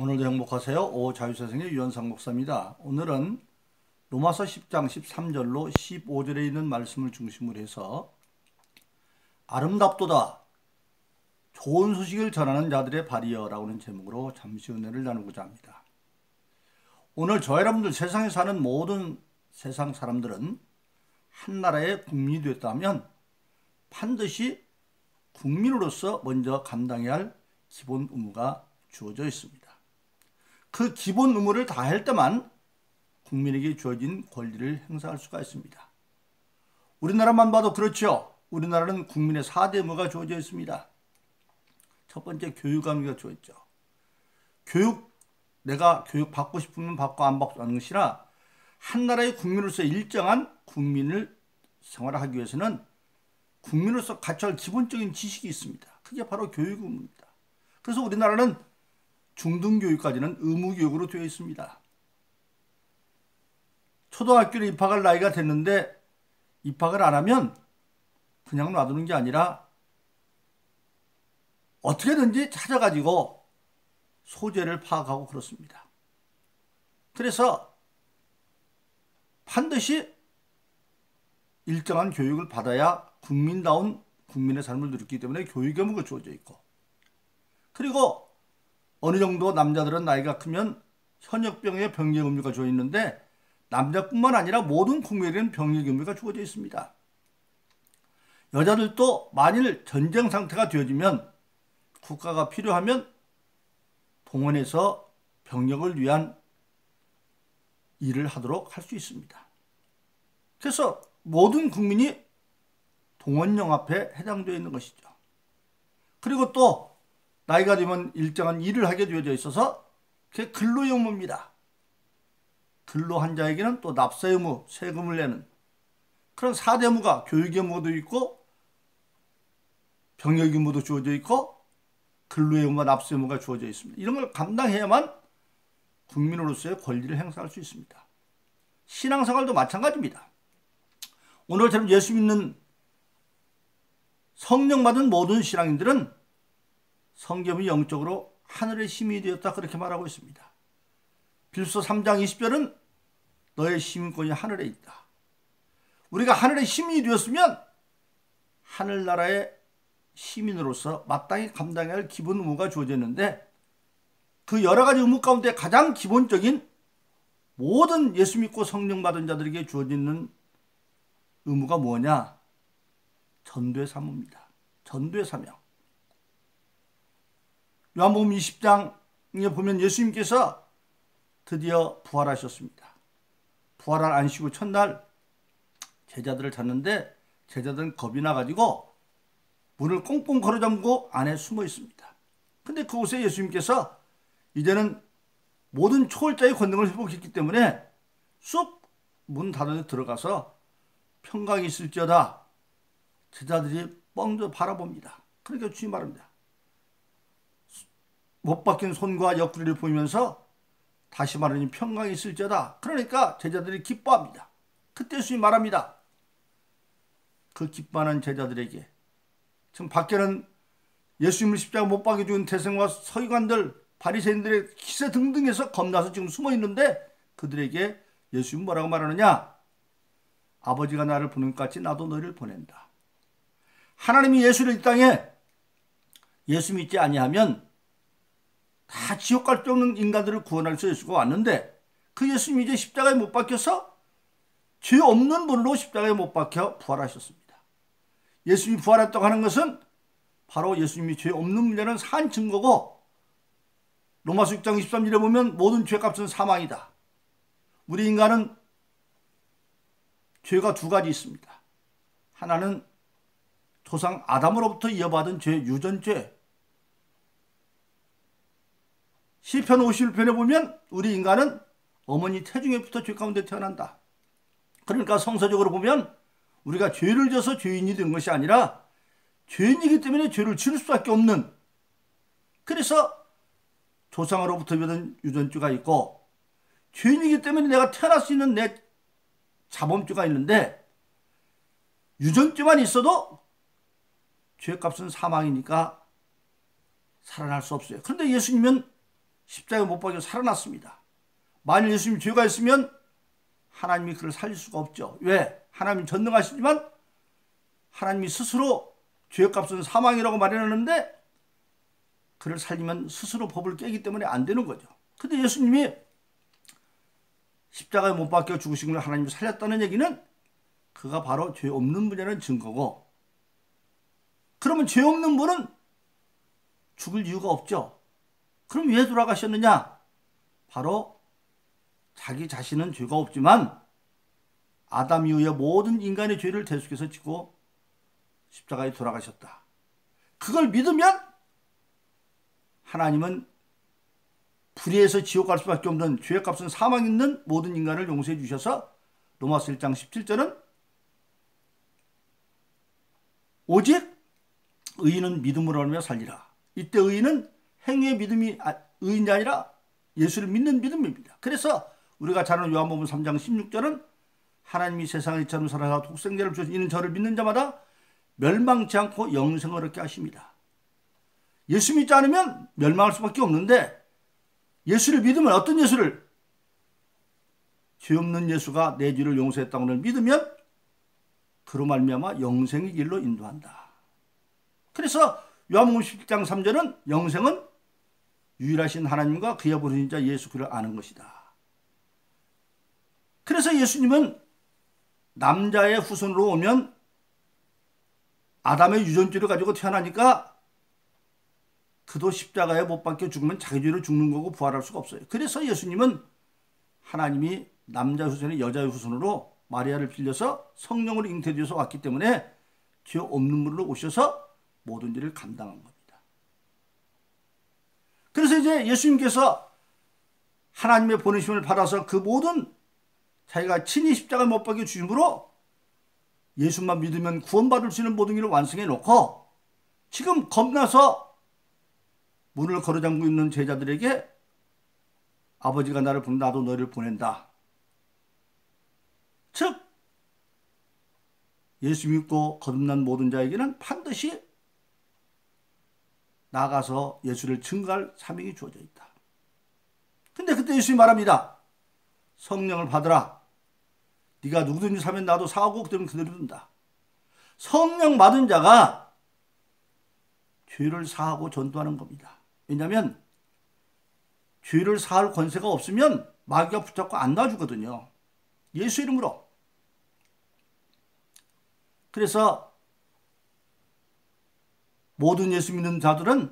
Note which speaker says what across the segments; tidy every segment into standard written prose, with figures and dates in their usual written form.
Speaker 1: 오늘도 행복하세요. 오자유세상의 유현상 목사입니다. 오늘은 로마서 10장 13절로 15절에 있는 말씀을 중심으로 해서 아름답도다 좋은 소식을 전하는 자들의 발이여라고 하는 제목으로 잠시 은혜를 나누고자 합니다. 오늘 저와 여러분들 세상에 사는 모든 세상 사람들은 한 나라의 국민이 됐다면 반드시 국민으로서 먼저 감당해야 할 기본 의무가 주어져 있습니다. 그 기본 의무를 다할 때만 국민에게 주어진 권리를 행사할 수가 있습니다. 우리나라만 봐도 그렇죠. 우리나라는 국민의 4대 의무가 주어져 있습니다. 첫 번째 교육 의무가 주어져 있죠. 내가 교육 받고 싶으면 받고 안 받고 하는 것이나 한 나라의 국민으로서 일정한 국민을 생활하기 위해서는 국민으로서 갖춰야 할 기본적인 지식이 있습니다. 그게 바로 교육 의무입니다. 그래서 우리나라는 중등교육까지는 의무교육으로 되어 있습니다. 초등학교에 입학할 나이가 됐는데 입학을 안 하면 그냥 놔두는 게 아니라 어떻게든지 찾아가지고 소재를 파악하고 그렇습니다. 그래서 반드시 일정한 교육을 받아야 국민다운 국민의 삶을 누리기 때문에 교육 의무가 주어져 있고, 그리고 어느 정도 남자들은 나이가 크면 현역병의 병역 의무가 주어져 있는데 남자뿐만 아니라 모든 국민에게는 병역 의무가 주어져 있습니다. 여자들도 만일 전쟁 상태가 되어지면 국가가 필요하면 동원해서 병역을 위한 일을 하도록 할 수 있습니다. 그래서 모든 국민이 동원영합에 해당되어 있는 것이죠. 그리고 또 나이가 되면 일정한 일을 하게 되어져 있어서 그게 근로의 의무입니다. 근로한 자에게는 또 납세 의무, 세금을 내는 그런 4대 의무가 교육 의무도 있고 병역 의무도 주어져 있고 근로의 의무와 납세 의무가 주어져 있습니다. 이런 걸 감당해야만 국민으로서의 권리를 행사할 수 있습니다. 신앙생활도 마찬가지입니다. 오늘처럼 예수 믿는 성령 받은 모든 신앙인들은 성경이 영적으로 하늘의 시민이 되었다 그렇게 말하고 있습니다. 빌립보서 3장 20절은 너의 시민권이 하늘에 있다. 우리가 하늘의 시민이 되었으면 하늘나라의 시민으로서 마땅히 감당해야 할 기본 의무가 주어졌는데, 그 여러 가지 의무 가운데 가장 기본적인 모든 예수 믿고 성령 받은 자들에게 주어지는 의무가 뭐냐? 전도의 사무입니다. 전도의 사명. 요한복음 20장에 보면 예수님께서 드디어 부활하셨습니다. 부활한 안식구 첫날 제자들을 찾는데 제자들은 겁이 나가지고 문을 꽁꽁 걸어잠그고 안에 숨어 있습니다. 근데 그곳에 예수님께서 이제는 모든 초월자의 권능을 회복했기 때문에 쑥 문 닫은 데 들어가서 평강이 있을지어다. 제자들이 뻥져 바라봅니다. 그러니까 주님 말합니다. 못 박힌 손과 옆구리를 보이면서 다시 말하니 평강이 있을지어다. 그러니까 제자들이 기뻐합니다. 그때 주님 말합니다. 그 기뻐하는 제자들에게, 지금 밖에는 예수님을 십자가 못 박혀 죽은 태생과 서기관들, 바리새인들의 기세 등등해서 겁나서 지금 숨어 있는데 그들에게 예수님 뭐라고 말하느냐? 아버지가 나를 보낸 것 같이 나도 너희를 보낸다. 하나님이 예수를 이 땅에 예수 믿지 아니하면 다 지옥 갈 수 없는 인간들을 구원할 수 예수가 왔는데, 그 예수님이 이제 십자가에 못 박혀서 죄 없는 분으로 십자가에 못 박혀 부활하셨습니다. 예수님이 부활했다고 하는 것은 바로 예수님이 죄 없는 분이라는 산 증거고, 로마서 6장 23절에 보면 모든 죄값은 사망이다. 우리 인간은 죄가 두 가지 있습니다. 하나는 조상 아담으로부터 이어받은 죄, 유전죄. 시편 51편에 보면 우리 인간은 어머니 태중에부터 죄 가운데 태어난다. 그러니까 성서적으로 보면 우리가 죄를 져서 죄인이 된 것이 아니라 죄인이기 때문에 죄를 지을 수밖에 없는, 그래서 조상으로부터 받은 유전죄가 있고, 죄인이기 때문에 내가 태어날 수 있는 내 자범죄가 있는데, 유전죄만 있어도 죄값은 사망이니까 살아날 수 없어요. 그런데 예수님은 십자가에 못 박혀 살아났습니다. 만일 예수님 죄가 있으면 하나님이 그를 살릴 수가 없죠. 왜? 하나님이 전능하시지만 하나님이 스스로 죄값은 사망이라고 말해놨는데 그를 살리면 스스로 법을 깨기 때문에 안 되는 거죠. 근데 예수님이 십자가에 못 박혀 죽으신 걸 하나님이 살렸다는 얘기는 그가 바로 죄 없는 분이라는 증거고, 그러면 죄 없는 분은 죽을 이유가 없죠. 그럼 왜 돌아가셨느냐? 바로 자기 자신은 죄가 없지만 아담 이후에 모든 인간의 죄를 대속해서 지고 십자가에 돌아가셨다. 그걸 믿으면 하나님은 불의에서 지옥 갈 수밖에 없는 죄값은 사망 있는 모든 인간을 용서해 주셔서 로마서 1장 17절은 오직 의인은 믿음으로 하며 살리라. 이때 의인은 행위의 믿음이 의인이 아니라 예수를 믿는 믿음입니다. 그래서 우리가 잘 아는 요한복음 3장 16절은 하나님이 세상을 이처럼 사랑하사 독생자를 주셔서 이는 저를 믿는 자마다 멸망치 않고 영생을 얻게 하십니다. 예수 믿지 않으면 멸망할 수밖에 없는데 예수를 믿으면 어떤 예수를? 죄 없는 예수가 내 죄를 용서했다고 믿으면 그로 말미암아 영생의 길로 인도한다. 그래서 요한복음 17장 3절은 영생은 유일하신 하나님과 그의 보내신 자 예수 그를 아는 것이다. 그래서 예수님은 남자의 후손으로 오면 아담의 유전죄를 가지고 태어나니까 그도 십자가에 못 박혀 죽으면 자기 죄로 죽는 거고 부활할 수가 없어요. 그래서 예수님은 하나님이 남자 후손이 여자의 후손으로 마리아를 빌려서 성령으로 잉태되어서 왔기 때문에 죄 없는 분으로 오셔서 모든 죄를 감당한 겁니다. 그래서 이제 예수님께서 하나님의 보내심을 받아서 그 모든 자기가 친히 십자가에 못 박혀 주심으로 예수만 믿으면 구원받을 수 있는 모든 일을 완성해 놓고 지금 겁나서 문을 걸어잠그고 있는 제자들에게 아버지가 나를 보내 나도 너희를 보낸다. 즉 예수 믿고 거듭난 모든 자에게는 반드시 나가서 예수를 증거할 사명이 주어져 있다. 근데 그때 예수님이 말합니다. 성령을 받으라. 네가 누구든지 사면 나도 사하고 그들은 그대로 둔다. 성령 받은 자가 죄를 사하고 전도하는 겁니다. 왜냐하면 죄를 사할 권세가 없으면 마귀가 붙잡고 안 놔주거든요. 예수 이름으로. 그래서 모든 예수 믿는 자들은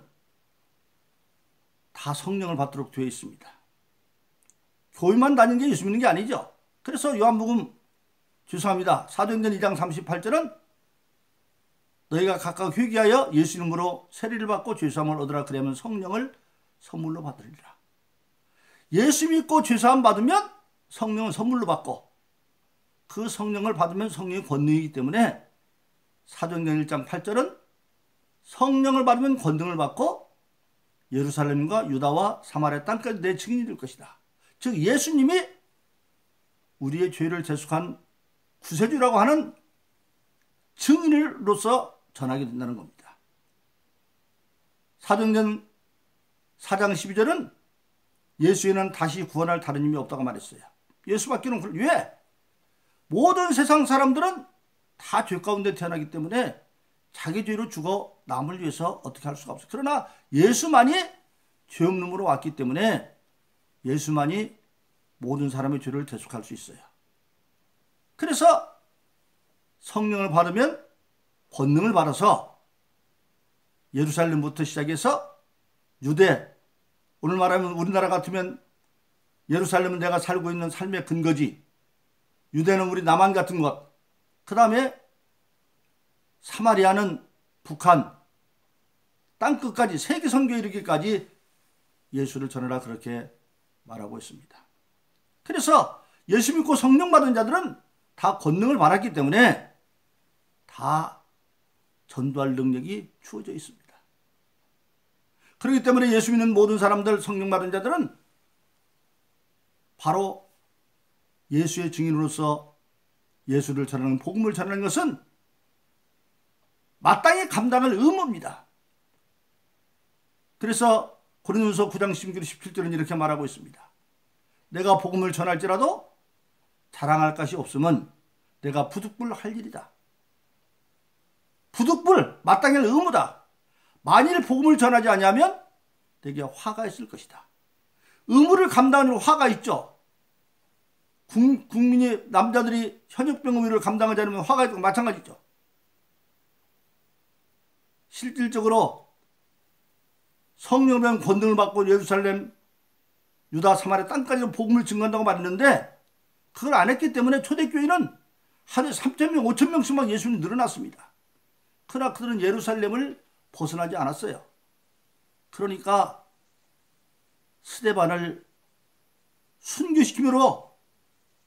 Speaker 1: 다 성령을 받도록 되어 있습니다. 교회만 다니는 게 예수 믿는 게 아니죠. 그래서 요한복음 죄송합니다. 사도행전 2장 38절은 너희가 각각 회개하여 예수 이름으로 세례를 받고 죄사함을 얻으라. 그러면 성령을 선물로 받으리라. 예수 믿고 죄사함 받으면 성령은 선물로 받고 그 성령을 받으면 성령의 권능이기 때문에 사도행전 1장 8절은 성령을 받으면 권능을 받고 예루살렘과 유다와 사마리아 땅까지 내 증인이 될 것이다. 즉 예수님이 우리의 죄를 대속한 구세주라고 하는 증인으로서 전하게 된다는 겁니다. 사도행전 4장 12절은 예수에는 다시 구원할 다른 힘이 없다고 말했어요. 예수밖에는. 왜? 모든 세상 사람들은 다 죄 가운데 태어나기 때문에 자기 죄로 죽어 남을 위해서 어떻게 할 수가 없어요. 그러나 예수만이 죄 없음으로 왔기 때문에 예수만이 모든 사람의 죄를 대속할 수 있어요. 그래서 성령을 받으면 권능을 받아서 예루살렘부터 시작해서 유대, 오늘 말하면 우리나라 같으면 예루살렘은 내가 살고 있는 삶의 근거지, 유대는 우리 남한 같은 것, 그 다음에 사마리아는 북한, 땅끝까지 세계 선교에 이르기까지 예수를 전하라 그렇게 말하고 있습니다. 그래서 예수 믿고 성령 받은 자들은 다 권능을 받았기 때문에 다 전도할 능력이 주어져 있습니다. 그렇기 때문에 예수 믿는 모든 사람들, 성령 받은 자들은 바로 예수의 증인으로서 예수를 전하는, 복음을 전하는 것은 마땅히 감당할 의무입니다. 그래서 고린도서 9장 16절 17절은 이렇게 말하고 있습니다. 내가 복음을 전할지라도 자랑할 것이 없으면 내가 부득불 할 일이다. 부득불 마땅히 할 의무다. 만일 복음을 전하지 아니하면 내게 화가 있을 것이다. 의무를 감당하는 화가 있죠. 국민이 남자들이 현역병 의무를 감당하지 않으면 화가 있고 마찬가지죠. 실질적으로 성령의 권능을 받고 예루살렘, 유다, 사마리아 땅까지 복음을 증거한다고 말했는데 그걸 안 했기 때문에 초대교회는 하루에 3,000명, 5,000명씩만 예수님이 늘어났습니다. 그러나 그들은 예루살렘을 벗어나지 않았어요. 그러니까 스데반을 순교시키므로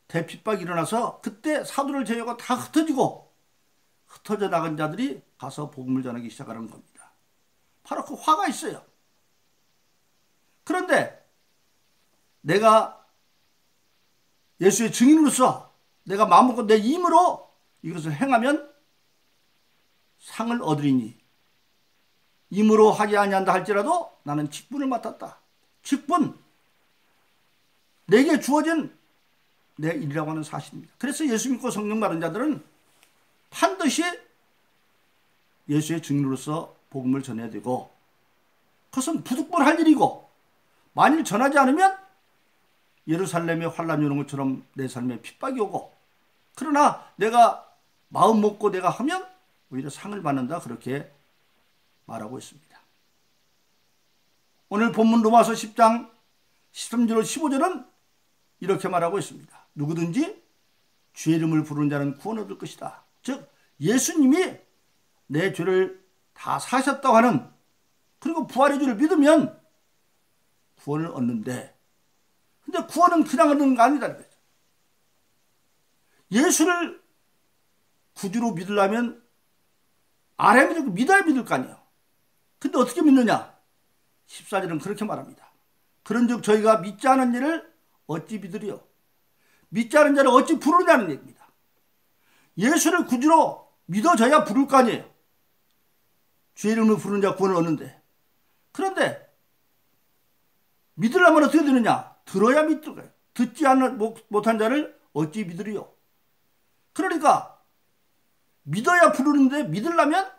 Speaker 1: 대핍박이 일어나서 그때 사도를 제외하고 다 흩어져 나간 자들이 가서 복음을 전하기 시작하는 겁니다. 바로 그 화가 있어요. 그런데 내가 예수의 증인으로서 내가 마음먹고 내 힘으로 이것을 행하면 상을 얻으리니 힘으로 하지 아니한다 할지라도 나는 직분을 맡았다. 직분, 내게 주어진 내 일이라고 하는 사실입니다. 그래서 예수 믿고 성령 받은 자들은 반드시 예수의 증인으로서 복음을 전해야 되고 그것은 부득불 할 일이고 만일 전하지 않으면 예루살렘의 환란이 오는 것처럼 내 삶에 핍박이 오고 그러나 내가 마음 먹고 내가 하면 오히려 상을 받는다 그렇게 말하고 있습니다. 오늘 본문 로마서 10장 13절 15절은 이렇게 말하고 있습니다. 누구든지 주의 이름을 부르는 자는 구원 얻을 것이다. 즉 예수님이 내 죄를 다 사셨다고 하는 그리고 부활의 주를 믿으면 구원을 얻는데 근데 구원은 그냥 얻는 거 아니다. 예수를 구주로 믿으려면 알아야 믿고 믿어야 믿을 거 아니에요. 근데 어떻게 믿느냐? 14절은 그렇게 말합니다. 그런즉 저희가 믿지 않은 일을 어찌 믿으리요? 믿지 않은 자를 어찌 부르냐는 얘기입니다. 예수를 구주로 믿어져야 부를 거 아니에요. 주의 이름을 부르는 자 구원을 얻는데 그런데 믿으려면 어떻게 되느냐? 들어야 믿을 거예요. 듣지 못한 자를 어찌 믿으리요? 그러니까 믿어야 부르는데 믿으려면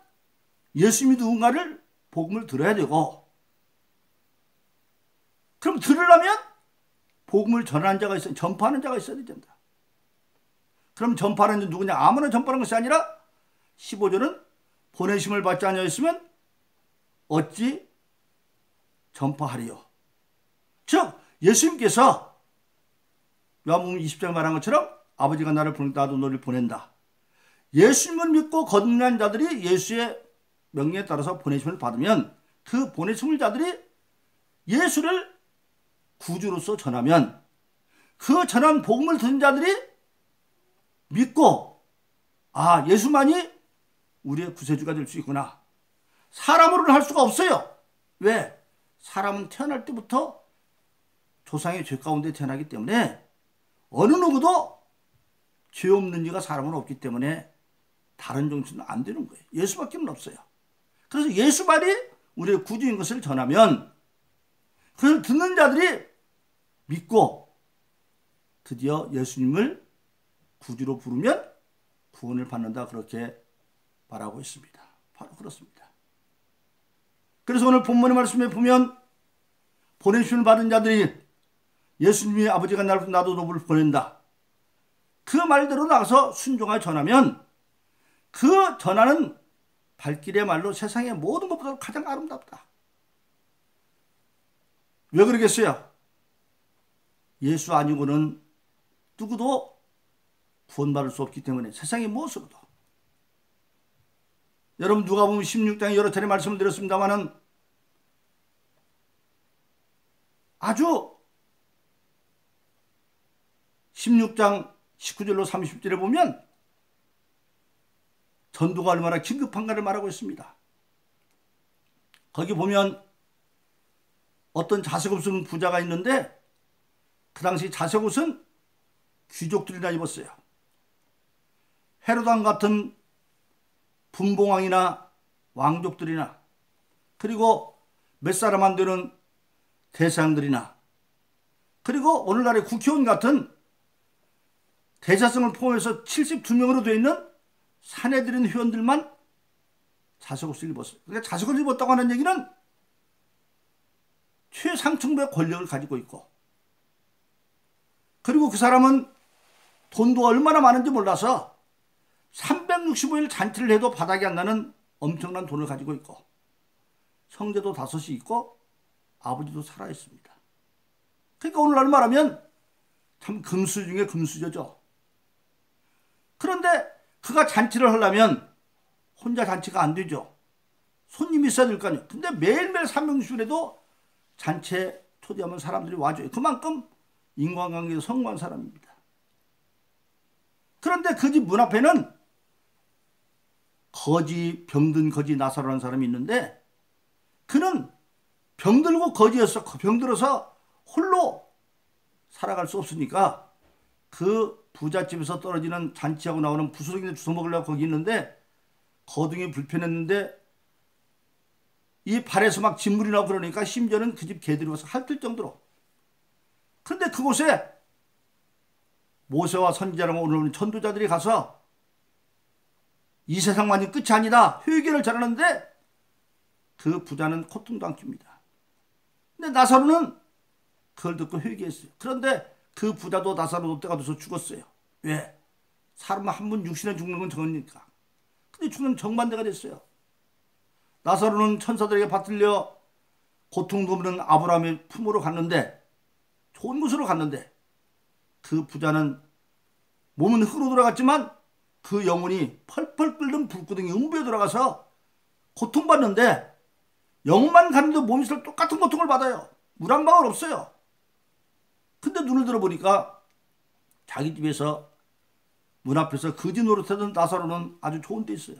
Speaker 1: 예수님이 누군가를 복음을 들어야 되고 그럼 들으려면 복음을 전하는 자가 있어야 전파하는 자가 있어야 된다. 그럼 전파하는 자는 누구냐? 아무나 전파하는 것이 아니라 15절은 보내심을 받지 아니하였으면 어찌 전파하리요? 즉 예수님께서 요한복음 20장에 말한 것처럼 아버지가 나를 보낸다 나도 너를 보낸다. 예수님을 믿고 거듭난 자들이 예수의 명령에 따라서 보내심을 받으면 그 보내심을 자들이 예수를 구주로서 전하면 그 전한 복음을 듣는 자들이 믿고 아 예수만이 우리의 구세주가 될 수 있구나. 사람으로는 할 수가 없어요. 왜? 사람은 태어날 때부터 조상의 죄 가운데 태어나기 때문에 어느 누구도 죄 없는 이가 사람은 없기 때문에 다른 종교는 안 되는 거예요. 예수밖에 없어요. 그래서 예수만이 우리의 구주인 것을 전하면 그걸 듣는 자들이 믿고 드디어 예수님을 구주로 부르면 구원을 받는다 그렇게 말하고 있습니다. 바로 그렇습니다. 그래서 오늘 본문의 말씀에 보면 보내심을 받은 자들이 예수님이 아버지가 나를 나도 너를 보낸다. 그 말대로 나가서 순종하여 전하면 그 전하는 발길의 말로 세상의 모든 것보다 가장 아름답다. 왜 그러겠어요? 예수 아니고는 누구도 구원받을 수 없기 때문에 세상의 무엇으로도. 여러분 누가복음 16장에 여러 차례 말씀을 드렸습니다마는 아주 16장 19절로 30절에 보면 전도가 얼마나 긴급한가를 말하고 있습니다. 거기 보면 어떤 자색 없는 부자가 있는데 그 당시 자색 옷은 귀족들이나 입었어요. 헤롯 왕 같은 분봉왕이나 왕족들이나 그리고 몇 사람 안 되는 대상들이나 그리고 오늘날의 국회의원 같은 대자성을 포함해서 72명으로 되어 있는 사내들인 회원들만 자석옷을 입었어요. 그러니까 자석을 입었다고 하는 얘기는 최상층부의 권력을 가지고 있고, 그리고 그 사람은 돈도 얼마나 많은지 몰라서 365일 잔치를 해도 바닥이 안 나는 엄청난 돈을 가지고 있고, 형제도 5이 있고 아버지도 살아 있습니다. 그러니까 오늘날 말하면 참 금수 중에 금수저죠. 그런데 그가 잔치를 하려면 혼자 잔치가 안 되죠. 손님이 있어야 될 거 아니에요. 근데 매일매일 360일에도 잔치에 초대하면 사람들이 와줘요. 그만큼 인간관계에 성공한 사람입니다. 그런데 그 집 문 앞에는 병든 거지 나사로라는 사람이 있는데, 그는 병들고 거지였어. 병들어서 홀로 살아갈 수 없으니까 그 부잣집에서 떨어지는 잔치하고 나오는 부스러기를 주워 먹으려고 거기 있는데, 거둥이 불편했는데 이 발에서 막 진물이 나고 그러니까 심지어는 그 집 개들이 와서 핥을 정도로. 그런데 그곳에 모세와 선지자랑 오늘 전도자들이 가서 이 세상만이 끝이 아니다 회개를 잘하는데 그 부자는 콧등도 안 킵니다. 근데 나사로는 그걸 듣고 회개했어요. 그런데 그 부자도 나사로 롯데가 돼서 죽었어요. 왜? 사람 한 분 육신에 죽는 건 정하니까. 근데 죽는 정반대가 됐어요. 나사로는 천사들에게 받들려 고통도 없는 아브라함의 품으로 갔는데, 좋은 곳으로 갔는데, 그 부자는 몸은 흙으로 돌아갔지만 그 영혼이 펄펄 끓는 불구덩이 음부에 들어가서 고통받는데, 영만 갔는데 몸이 똑같은 고통을 받아요. 물 한 방울 없어요. 근데 눈을 들어보니까 자기 집에서 문 앞에서 거지 노릇하던 나사로는 아주 좋은 데 있어요.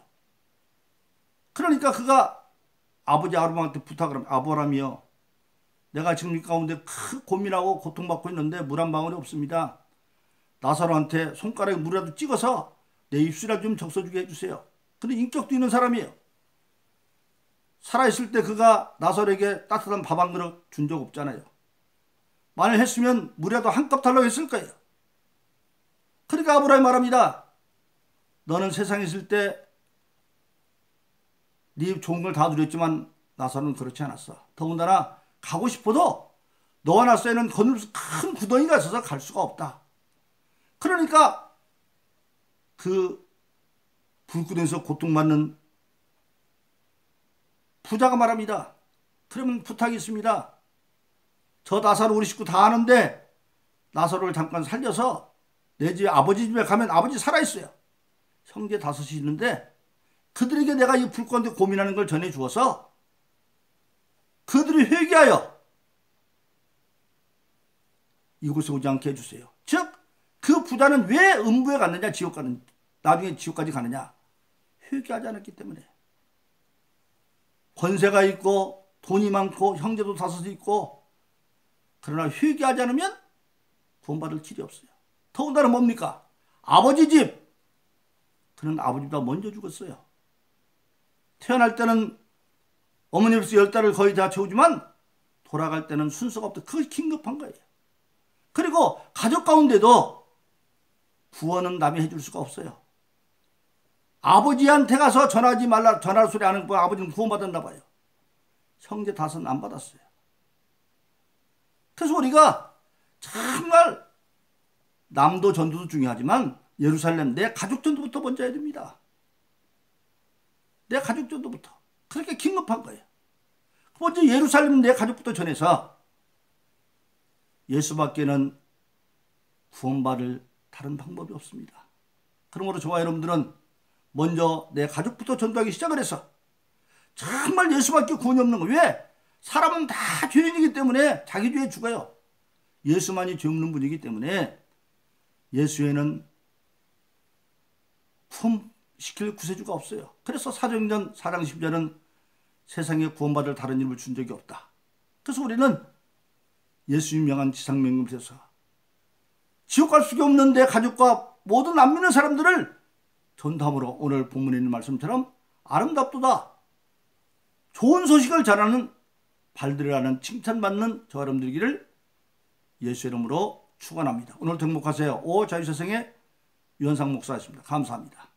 Speaker 1: 그러니까 그가 아버지 아브라함한테 부탁을 합니다. 아브라함이요, 내가 지금 이 가운데 큰 고민하고 고통받고 있는데 물 한 방울이 없습니다. 나사로한테 손가락에 물이라도 찍어서 내 입술이라도 좀 적셔주게 해주세요. 근데 인격도 있는 사람이에요. 살아있을 때 그가 나사로에게 따뜻한 밥 한 그릇 준 적 없잖아요. 만일 했으면 물이라도 한 컵 달라고 했을 거예요. 그러니까 아브라함이 말합니다. 너는 세상에 있을 때 네 좋은 걸 다 누렸지만 나사로는 그렇지 않았어. 더군다나 가고 싶어도 너와 나 사이에는 거늘 큰 구덩이가 있어서 갈 수가 없다. 그러니까 그 불구덩이에서 고통받는 부자가 말합니다. 그러면 부탁이 있습니다. 저 나사로 우리 식구 다 아는데 나사로를 잠깐 살려서 내 집 아버지 집에 가면 아버지 살아있어요. 형제 5이 있는데 그들에게 내가 이 불 가운데 고민하는 걸 전해주어서 그들이 회개하여 이곳에 오지 않게 해주세요. 즉, 그 부자는 왜 음부에 갔느냐, 지옥 가는, 나중에 지옥까지 가느냐? 회개하지 않았기 때문에. 권세가 있고 돈이 많고 형제도 5이 있고, 그러나 회개하지 않으면 구원받을 길이 없어요. 더군다나 뭡니까? 아버지 집. 그는 아버지보다 먼저 죽었어요. 태어날 때는 어머니로서 10달을 거의 다 채우지만 돌아갈 때는 순서가 없다. 그게 긴급한 거예요. 그리고 가족 가운데도 구원은 남이 해줄 수가 없어요. 아버지한테 가서 전화하지 말라, 전화 소리 안 하고 아버지는 구원받았나 봐요. 형제 5은 안 받았어요. 그래서 우리가 정말 남도 전도도 중요하지만 예루살렘 내 가족 전도부터 먼저 해야 됩니다. 내 가족 전도부터. 그렇게 긴급한 거예요. 먼저 예루살렘 내 가족부터 전해서 예수밖에는 구원받을 다른 방법이 없습니다. 그러므로 저와 여러분들은 먼저 내 가족부터 전도하기 시작을 해서 정말 예수밖에 구원이 없는 거예요. 왜? 사람은 다 죄인이기 때문에 자기 죄에 죽어요. 예수만이 죄 없는 분이기 때문에 예수에는 구원시킬 구세주가 없어요. 그래서 사도행전 4장 10절은 세상에 구원받을 다른 이름을 준 적이 없다. 그래서 우리는 예수 유명한 지상명령에서 지옥 갈 수가 없는 내 가족과 모든 안 믿는 사람들을 전담으로 오늘 본문에 있는 말씀처럼 아름답도다. 좋은 소식을 전하는 발들이라는 칭찬받는 저와 여러분 되기를 예수 이름으로 축원합니다. 오늘도 행복하세요. 오 자유세상의 유현상 목사였습니다. 감사합니다.